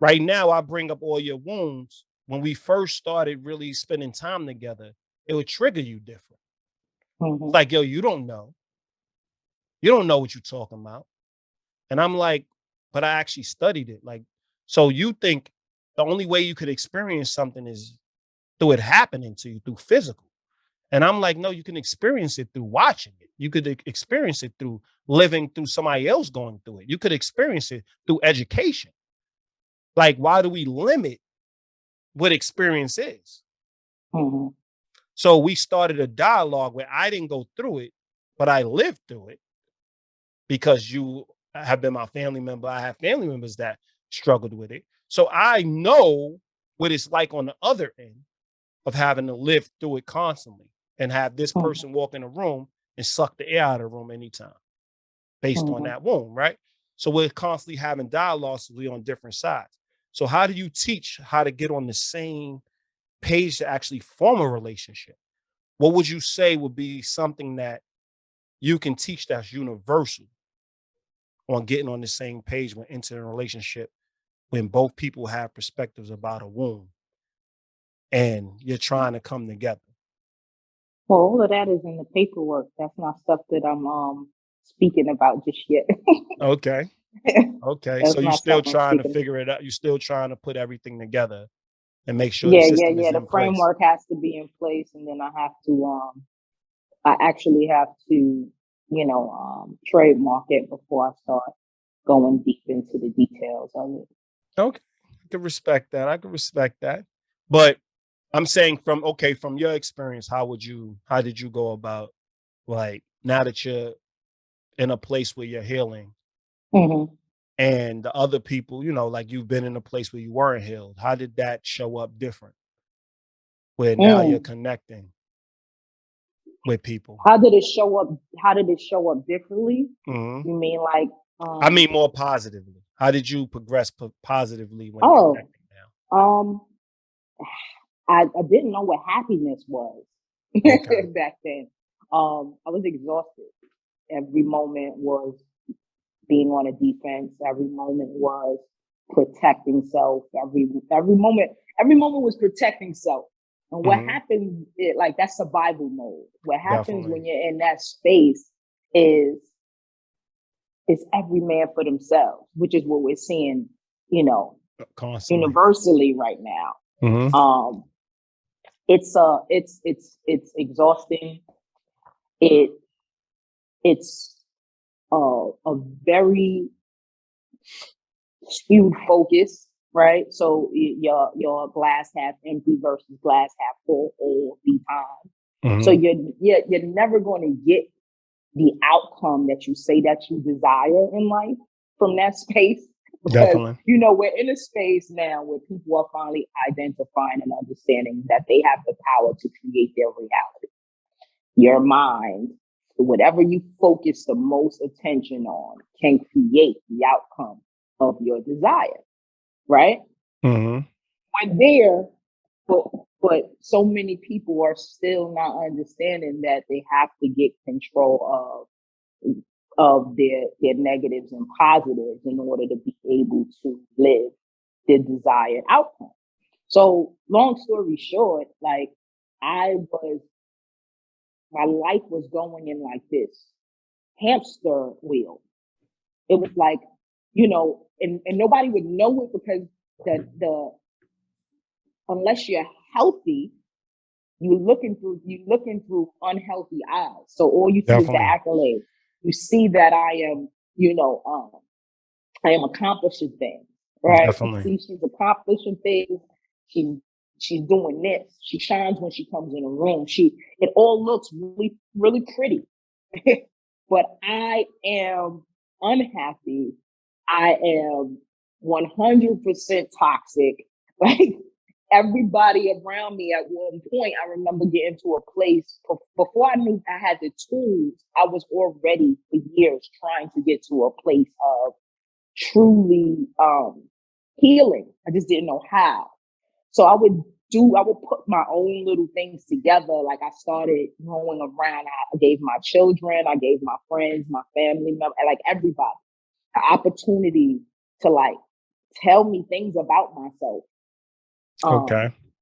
Right now, I bring up all your wounds. When we first started really spending time together, it would trigger you different. It's like, yo, you don't know. You don't know what you're talking about. And I'm like, but I actually studied it. Like, so you think the only way you could experience something is through it happening to you, through physical. And I'm like, no, you can experience it through watching it. You could experience it through living through somebody else going through it. You could experience it through education. Like, why do we limit what experience is? So we started a dialogue where I didn't go through it, but I lived through it because you have been my family member. I have family members that struggled with it. So I know what it's like on the other end of having to live through it constantly and have this person walk in a room and suck the air out of the room anytime based on that wound, right? So we're constantly having dialogues, we're on different sides. So how do you teach how to get on the same page to actually form a relationship? What would you say would be something that you can teach that's universal on getting on the same page when entering a relationship when both people have perspectives about a wound and you're trying to come together? Well, all of that is in the paperwork. That's not stuff that I'm speaking about just yet. Okay. Okay. So you're still trying to figure it out. You're still trying to put everything together and make sure the system is in The place. framework has to be in place, and then I actually have to, trademark it before I start going deep into the details of it. Okay. I can respect that. But I'm saying from your experience, how did you go about, like, now that you're in a place where you're healing and the other people, like you've been in a place where you weren't healed, how did that show up different where now you're connecting with people? How did it show up differently? You mean like, I mean more positively. How did you progress positively when connecting now? I didn't know what happiness was back then. I was exhausted. Every moment was being on a defense. Every moment was protecting self. Every moment was protecting self. And what happens, that's survival mode. What happens when you're in that space is every man for themselves, which is what we're seeing, constantly, universally right now. It's exhausting. It's a very skewed focus, right? So your glass half empty versus glass half full all the time. So you're never going to get the outcome that you say that you desire in life from that space. Because, definitely. We're in a space now where people are finally identifying and understanding that they have the power to create their reality. Your mind, whatever you focus the most attention on, can create the outcome of your desire, right? We're there, but so many people are still not understanding that they have to get control of their negatives and positives in order to be able to live their desired outcome. So long story short, like my life was going in like this hamster wheel. It was like, and nobody would know it because the unless you're healthy, you're looking through unhealthy eyes. So all you see is the accolade. You see that I am, I am accomplishing things, right? Definitely. You see she's accomplishing things. She's doing this. She shines when she comes in a room. It all looks really, really pretty. But I am unhappy. I am 100% toxic. Like everybody around me at one point, I remember getting to a place before I knew I had the tools. I was already for years trying to get to a place of truly healing. I just didn't know how. So I would put my own little things together. Like I started going around. I gave my children, I gave my friends, my family members, like everybody, an opportunity to tell me things about myself. Okay.